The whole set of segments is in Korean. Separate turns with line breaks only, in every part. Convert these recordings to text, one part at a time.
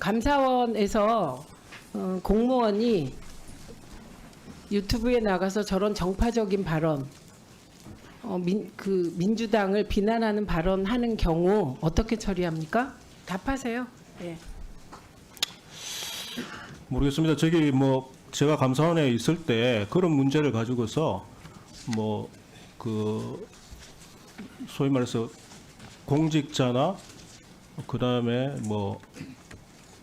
감사원에서 공무원이 유튜브에 나가서 저런 정파적인 발언, 민주당을 비난하는 발언하는 경우 어떻게 처리합니까? 답하세요. 예.
모르겠습니다. 저기 뭐 제가 감사원에 있을 때 그런 문제를 가지고서 뭐 그 소위 말해서 공직자나 그다음에 뭐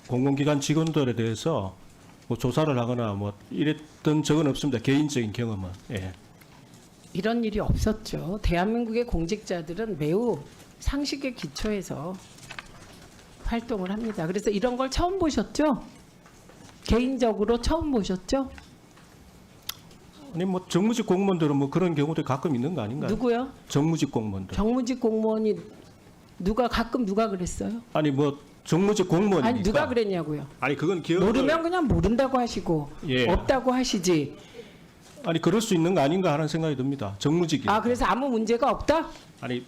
공공기관 직원들에 대해서 뭐 조사를 하거나 뭐 이랬던 적은 없습니다. 개인적인 경험은. 예.
이런 일이 없었죠. 대한민국의 공직자들은 매우 상식에 기초해서 활동을 합니다. 그래서 이런 걸 처음 보셨죠? 개인적으로 처음 보셨죠?
아니 뭐 정무직 공무원들은 뭐 그런 경우도 가끔 있는 거 아닌가요?
누구요?
정무직 공무원들.
정무직 공무원이 누가 그랬어요?
아니 뭐 정무직 공무원이니까.
아니 누가 그랬냐고요?
아니 그건 기억.
모르면 그냥 모른다고 하시고
예.
없다고 하시지.
아니 그럴 수 있는 거 아닌가 하는 생각이 듭니다. 정무직이.
아 그래서 아무 문제가 없다?
아니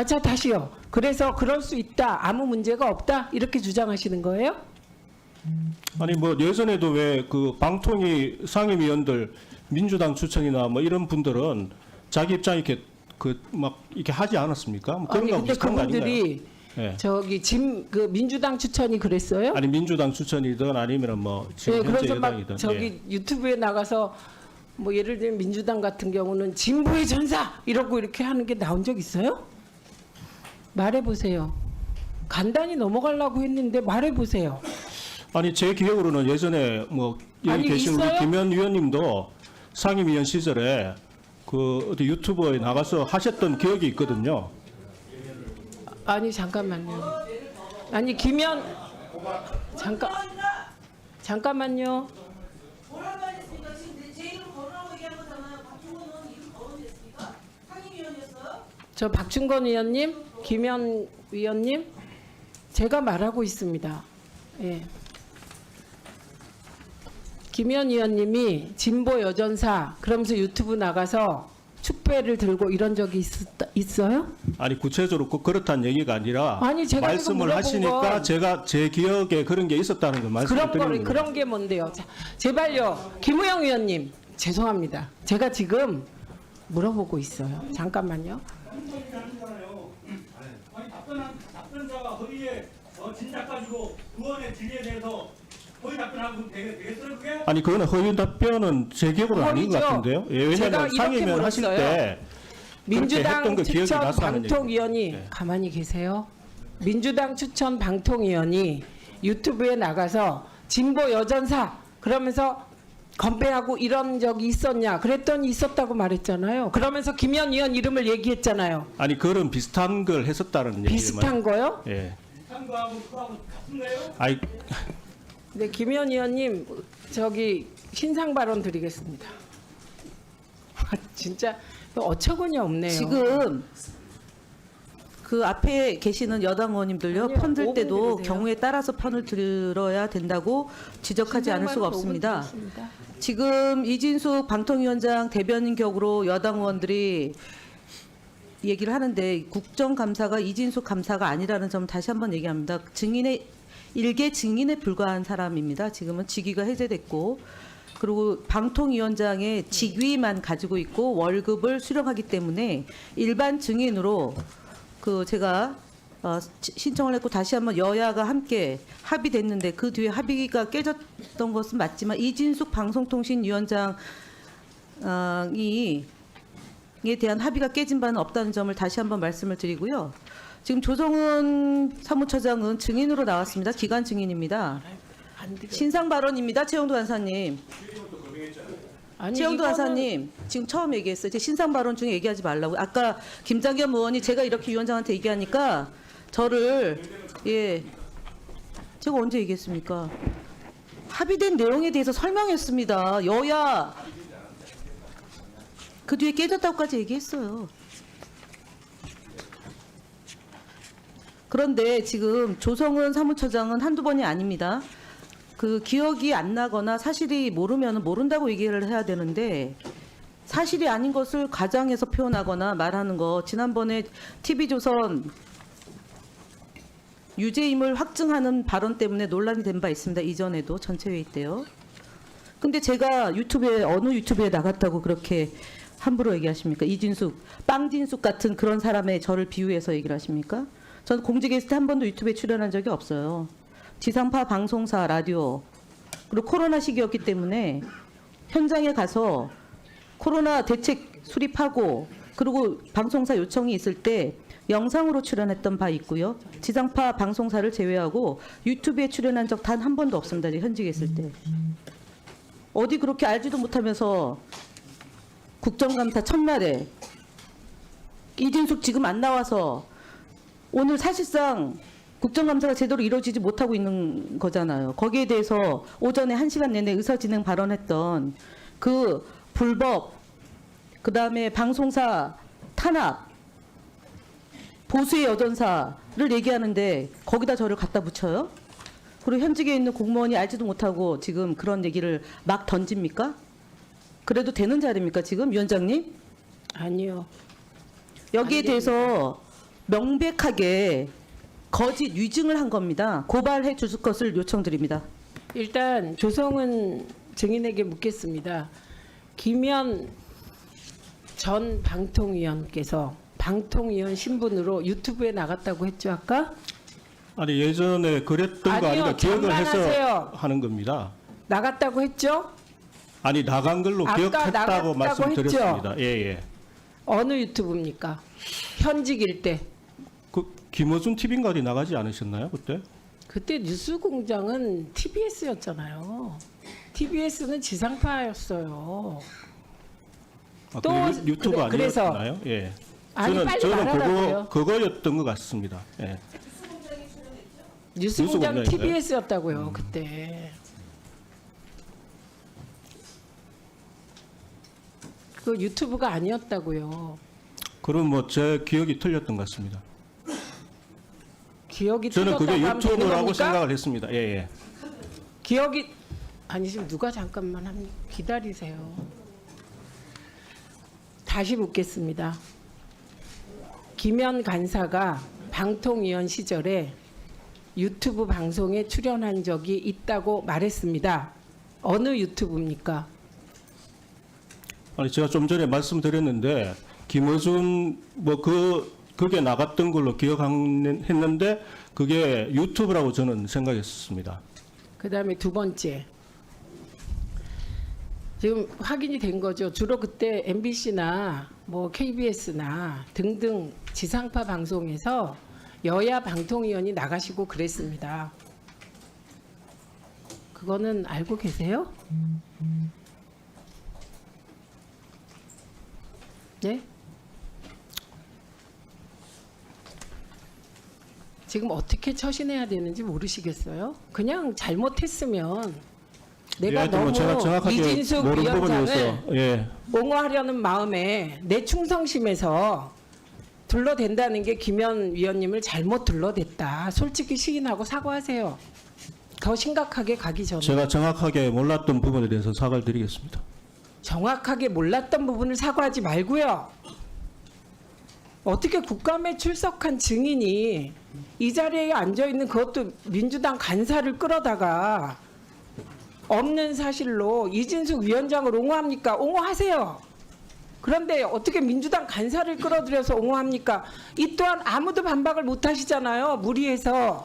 자 다시요. 그래서 그럴 수 있다. 아무 문제가 없다. 이렇게 주장하시는 거예요?
아니 뭐 예전에도 왜 그 방통위 상임위원들 민주당 추천이나 뭐 이런 분들은 자기 입장 이렇게 그 막 이렇게 하지 않았습니까? 뭐 그런
아니
거
근데
비슷한 거 아닌가요?
그분들이
예.
저기 그 민주당 추천이 그랬어요?
아니 민주당 추천이든 아니면은 뭐 지금
예,
현재
그래서 막
여당이든.
저기 유튜브에 나가서 뭐 예를 들면 민주당 같은 경우는 진보의 전사 이러고 이렇게 하는 게 나온 적 있어요? 말해보세요. 간단히 넘어가려고 했는데 말해보세요.
아니 제 기억으로는 예전에 뭐 여기
아니,
계신
있어요?
우리 김현 위원님도 상임위원 시절에 그 어디 유튜브에 나가서 하셨던 기억이 있거든요.
아니 잠깐만요. 아니 김현 잠깐만요.
뭐라고 하셨습니까? 지금 제 이름 거론하고 얘기한 거잖아요. 박준건 의원 이름 거론됐습니까? 상임위원이었어요?
저 박준건 의원님, 김현 위원님, 제가 말하고 있습니다. 예. 김현 의원님이 진보 여전사 그러면서 유튜브 나가서 축배를 들고 이런 적이 있어요?
아니 구체적으로 꼭 그렇다는 얘기가 아니라
아니, 제가 지금
말씀을
물어본
하시니까
건
제가 제 기억에 그런 게 있었다는 걸 말씀드리는 거예요.
그런 게 뭔데요? 자, 제발요, 김우영 의원님 죄송합니다. 제가 지금 물어보고 있어요. 잠깐만요.
아니 답변자가 허위에 진작 가지고 의원의 진리에 대해서 허위 답변하고 되겠어요 그게?
아니 그거는 허위 답변은 제 기억으로는 아닌 것
허위죠.
같은데요. 예,
제가
왜냐하면
이렇게
상임위원 하실
물었어요.
때
민주당
했던 거 기억이
추천
나서 하는
방통위원이
얘기예요. 네.
가만히 계세요. 민주당 추천 방통위원이 유튜브에 나가서 진보 여전사 그러면서 건배하고 이런 적이 있었냐 그랬더니 있었다고 말했잖아요. 그러면서 김현 의원 이름을 얘기했잖아요.
아니 그런 비슷한 걸 했었다는 얘기를
비슷한 거요?
예.
비슷한 거하고 그거하고 같은데요?
아이
네, 김현 의원님 저기 신상 발언 드리겠습니다. 진짜 어처구니 없네요.
지금 그 앞에 계시는 여당 의원님들요
아니요,
편 들
5분
때도
드리세요.
경우에 따라서 편을 들어야 된다고 지적하지 않을 수가 없습니다. 지금 이진숙 방통위원장 대변인 격으로 여당 의원들이 얘기를 하는데 국정감사가 이진숙 감사가 아니라는 점 다시 한번 얘기합니다. 일개 증인에 불과한 사람입니다. 지금은 직위가 해제됐고 그리고 방통위원장의 직위만 가지고 있고 월급을 수령하기 때문에 일반 증인으로 그 제가 신청을 했고 다시 한번 여야가 함께 합의됐는데 그 뒤에 합의가 깨졌던 것은 맞지만 이진숙 방송통신위원장이 에 대한 합의가 깨진 바는 없다는 점을 다시 한번 말씀을 드리고요. 지금 조성은 사무처장은 증인으로 나왔습니다. 기관 증인입니다. 신상 발언입니다. 최영도 간사님.
아니,
최영도
이거는
간사님 지금 처음 얘기했어요. 제 신상 발언 중에 얘기하지 말라고. 아까 김장겸 의원이 제가 이렇게 위원장한테 얘기하니까 저를 제가 언제 얘기했습니까? 합의된 내용에 대해서 설명했습니다. 여야 그 뒤에 깨졌다고까지 얘기했어요. 그런데 지금 조성은 사무처장은 한두 번이 아닙니다. 그 기억이 안 나거나 사실이 모르면 모른다고 얘기를 해야 되는데 사실이 아닌 것을 과장해서 표현하거나 말하는 거 지난번에 TV조선 유죄임을 확증하는 발언 때문에 논란이 된 바 있습니다. 이전에도 전체 회의 때요. 근데 제가 유튜브에 어느 유튜브에 나갔다고 그렇게 함부로 얘기하십니까? 이진숙, 빵진숙 같은 그런 사람의 저를 비유해서 얘기를 하십니까? 전 공직 게스트 한 번도 유튜브에 출연한 적이 없어요. 지상파 방송사 라디오 그리고 코로나 시기였기 때문에 현장에 가서 코로나 대책 수립하고 그리고 방송사 요청이 있을 때 영상으로 출연했던 바 있고요. 지상파 방송사를 제외하고 유튜브에 출연한 적 단 한 번도 없습니다. 현직에 있을 때. 어디 그렇게 알지도 못하면서 국정감사 첫날에 이진숙 지금 안 나와서 오늘 사실상 국정감사가 제대로 이루어지지 못하고 있는 거잖아요. 거기에 대해서 오전에 1시간 내내 의사진행 발언했던 그 불법, 그다음에 방송사 탄압, 보수의 여전사를 얘기하는데 거기다 저를 갖다 붙여요? 그리고 현직에 있는 공무원이 알지도 못하고 지금 그런 얘기를 막 던집니까? 그래도 되는 자리입니까 지금 위원장님?
아니요.
여기에
안 됩니다.
대해서 명백하게 거짓 위증을 한 겁니다. 고발해 주실 것을 요청드립니다.
일단 조성은 증인에게 묻겠습니다. 김현 전 방통위원께서 방통위원 신분으로 유튜브에 나갔다고 했죠 아까?
아니 예전에 그랬던 거
아니요,
아니라 기억을 해서
장난하세요.
하는 겁니다.
나갔다고 했죠?
아니 나간 걸로
아까
기억했다고
나갔다고
말씀드렸습니다. 예예.
어느 유튜브입니까? 현직일 때.
그 김어준 TV인가 어디 나가지 않으셨나요 그때?
그때 뉴스공장은 TBS였잖아요. TBS는 지상파였어요.
아,
또
그 유튜브
그래, 그래서-
아니었나요? 예.
아니, 빨리 말하라고요.
그거였던 것 같습니다. 예.
뉴스공장
뉴스공장인가요?
TBS였다고요 그때. 그 유튜브가 아니었다고요.
그럼 뭐 제 기억이 틀렸던 것 같습니다.
기억이
저는
틀렸다고
그게
하면 되는
유튜브라고
겁니까?
생각을 했습니다. 예 예.
기억이 아니 지금 누가 잠깐만 기다리세요. 다시 묻겠습니다. 김현 간사가 방통위원 시절에 유튜브 방송에 출연한 적이 있다고 말했습니다. 어느 유튜브입니까?
아니 제가 좀 전에 말씀드렸는데 김어준 뭐 그게 나갔던 걸로 기억했는데 그게 유튜브라고 저는 생각했습니다.
그다음에 두 번째. 지금 확인이 된 거죠. 주로 그때 MBC나 뭐 KBS나 등등 지상파 방송에서 여야 방통위원이 나가시고 그랬습니다. 그거는 알고 계세요? 네? 지금 어떻게 처신해야 되는지 모르시겠어요? 그냥 잘못했으면 내가
하여튼 뭐
너무
제가 정확하게
이진숙
모르는
위원장을
부분이어서 예.
옹호하려는 마음에 내 충성심에서 둘러댄다는 게 김현 위원님을 잘못 둘러댔다. 솔직히 시인하고 사과하세요. 더 심각하게 가기 전에.
제가 정확하게 몰랐던 부분에 대해서 사과를 드리겠습니다.
정확하게 몰랐던 부분을 사과하지 말고요. 어떻게 국감에 출석한 증인이 이 자리에 앉아있는 그것도 민주당 간사를 끌어다가 없는 사실로 이진숙 위원장을 옹호합니까? 옹호하세요. 그런데 어떻게 민주당 간사를 끌어들여서 옹호합니까? 이 또한 아무도 반박을 못 하시잖아요. 무리해서.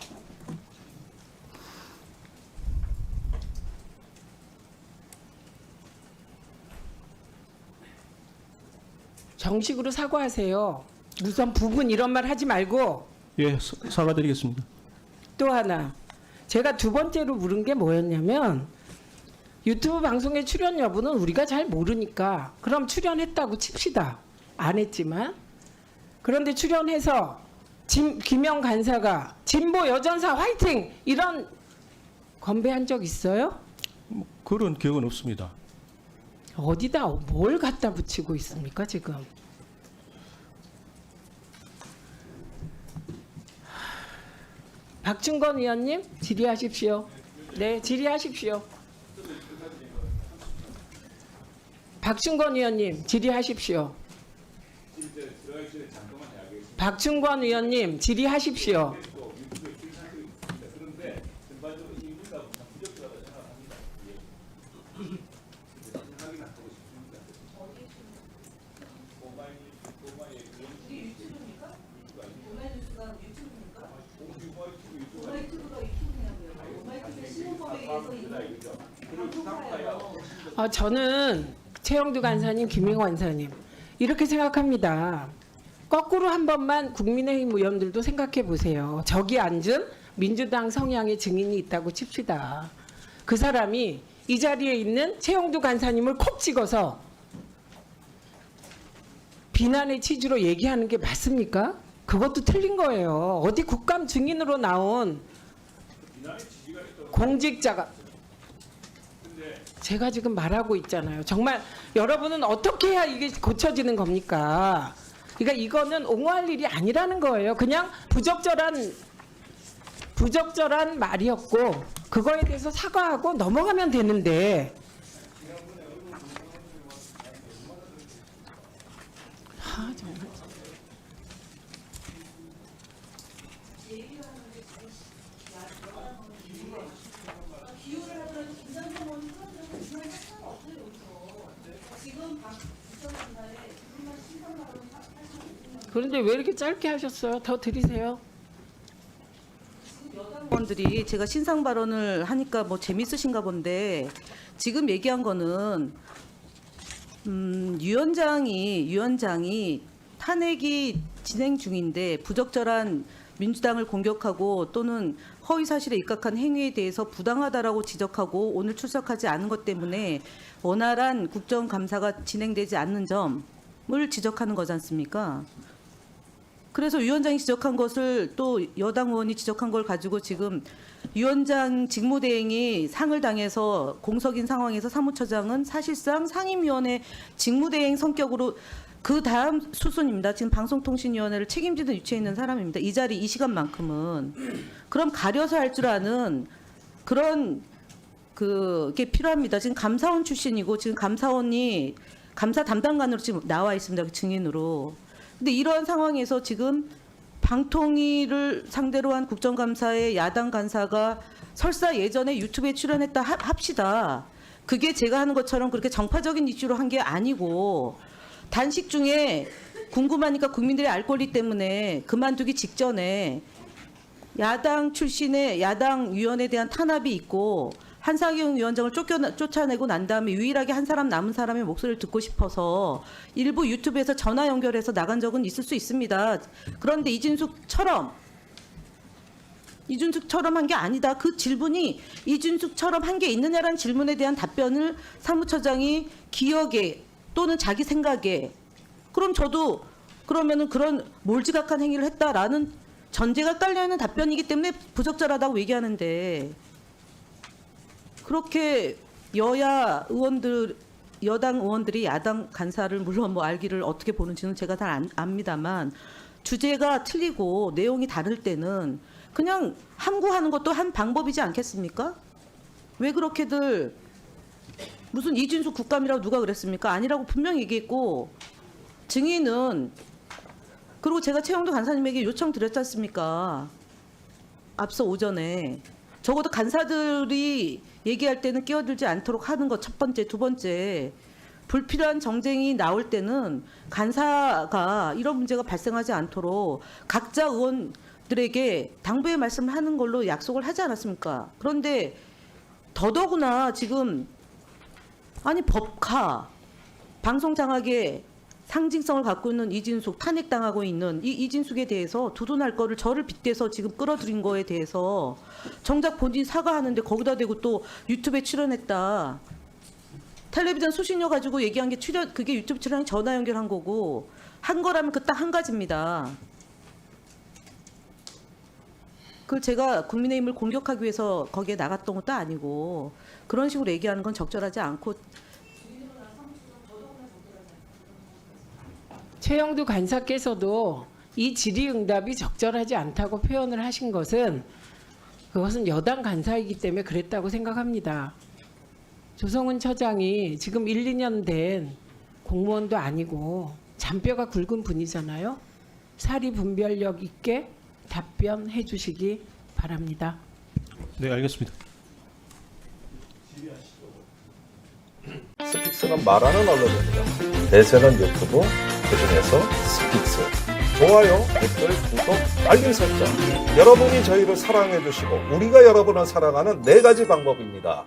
정식으로 사과하세요. 우선 부분 이런 말 하지 말고.
예, 사과드리겠습니다.
또 하나, 제가 두 번째로 물은 게 뭐였냐면 유튜브 방송의 출연 여부는 우리가 잘 모르니까 그럼 출연했다고 칩시다. 안 했지만. 그런데 출연해서 김영 간사가 진보 여전사 화이팅 이런 건배한 적 있어요?
그런 기억은 없습니다.
어디다 뭘 갖다 붙이고 있습니까 지금? 박충건 의원님 질의하십시오. 네, 질의하십시오. 박충건 의원님 질의하십시오. 박충건 의원님 질의하십시오. 저는 최영두 간사님, 김영호 간사님 이렇게 생각합니다. 거꾸로 한 번만 국민의힘 의원들도 생각해 보세요. 저기 앉은 민주당 성향의 증인이 있다고 칩시다. 그 사람이 이 자리에 있는 최영두 간사님을 콕 찍어서 비난의 취지로 얘기하는 게 맞습니까? 그것도 틀린 거예요. 어디 국감 증인으로 나온 공직자가 제가 지금 말하고 있잖아요. 정말 여러분은 어떻게 해야 이게 고쳐지는 겁니까? 그러니까 이거는 옹호할 일이 아니라는 거예요. 그냥 부적절한 말이었고 그거에 대해서 사과하고 넘어가면 되는데 정말. 그런데 왜 이렇게 짧게 하셨어요? 더 드리세요.
의원들이 제가 신상 발언을 하니까 뭐 재밌으신가 본데 지금 얘기한 거는 위원장이 탄핵이 진행 중인데 부적절한 민주당을 공격하고 또는 허위 사실에 입각한 행위에 대해서 부당하다라고 지적하고 오늘 출석하지 않은 것 때문에 원활한 국정감사가 진행되지 않는 점을 지적하는 거지 않습니까? 그래서 위원장이 지적한 것을 또 여당 의원이 지적한 걸 가지고 지금 위원장 직무대행이 상을 당해서 공석인 상황에서 사무처장은 사실상 상임위원회 직무대행 성격으로 그 다음 수순입니다. 지금 방송통신위원회를 책임지는 위치에 있는 사람입니다. 이 자리 이 시간만큼은 그럼 가려서 할 줄 아는 그런 그게 필요합니다. 지금 감사원 출신이고 지금 감사원이 감사 담당관으로 지금 나와 있습니다. 그 증인으로. 근데 이러한 상황에서 지금 방통위를 상대로 한 국정감사에 야당 간사가 설사 예전에 유튜브에 출연했다 합시다. 그게 제가 하는 것처럼 그렇게 정파적인 이슈로 한 게 아니고 단식 중에 궁금하니까 국민들이 알 권리 때문에 그만두기 직전에 야당 출신의 야당 위원에 대한 탄압이 있고 한상영 위원장을 쫓아내고 난 다음에 유일하게 한 사람 남은 사람의 목소리를 듣고 싶어서 일부 유튜브에서 전화 연결해서 나간 적은 있을 수 있습니다. 그런데 이준숙처럼 한 게 아니다. 그 질문이 이준숙처럼 한 게 있느냐라는 질문에 대한 답변을 사무처장이 기억에 또는 자기 생각에 그럼 저도 그러면은 그런 몰지각한 행위를 했다라는 전제가 깔려있는 답변이기 때문에 부적절하다고 얘기하는데 그렇게 여당 의원들이 야당 간사를 물론 뭐 알기를 어떻게 보는지는 제가 잘 압니다만 주제가 틀리고 내용이 다를 때는 그냥 함구하는 것도 한 방법이지 않겠습니까? 왜 그렇게들 무슨 이준숙 국감이라고 누가 그랬습니까? 아니라고 분명히 얘기했고 증인은 그리고 제가 최영두 간사님에게 요청드렸지 않습니까? 앞서 오전에 적어도 간사들이 얘기할 때는 끼어들지 않도록 하는 것 첫 번째, 두 번째 불필요한 정쟁이 나올 때는 간사가 이런 문제가 발생하지 않도록 각자 의원들에게 당부의 말씀을 하는 걸로 약속을 하지 않았습니까? 그런데 더더구나 지금 아니 법카 방송 장악의 상징성을 갖고 있는 이진숙 탄핵당하고 있는 이 이진숙에 대해서 두둔할 거를 저를 빗대서 지금 끌어들인 거에 대해서 정작 본인이 사과하는데 거기다 대고 또 유튜브에 출연했다. 텔레비전 수신료 가지고 얘기한 게 그게 유튜브 출연이 전화 연결한 거고 한 거라면 그 딱 한 가지입니다. 그걸 제가 국민의힘을 공격하기 위해서 거기에 나갔던 것도 아니고 그런 식으로 얘기하는 건 적절하지 않고
최영두 간사께서도 이 질의응답이 적절하지 않다고 표현을 하신 것은 그것은 여당 간사이기 때문에 그랬다고 생각합니다. 조성은 처장이 지금 1, 2년 된 공무원도 아니고 잔뼈가 굵은 분이잖아요. 사리 분별력 있게 답변해 주시기 바랍니다.
네, 알겠습니다.
스픽스는 말하는 언론입니다. 대세는 유튜브, 그중에서 스픽스. 좋아요, 댓글, 구독, 알림 설정. 여러분이 저희를 사랑해 주시고 우리가 여러분을 사랑하는 4가지 방법입니다.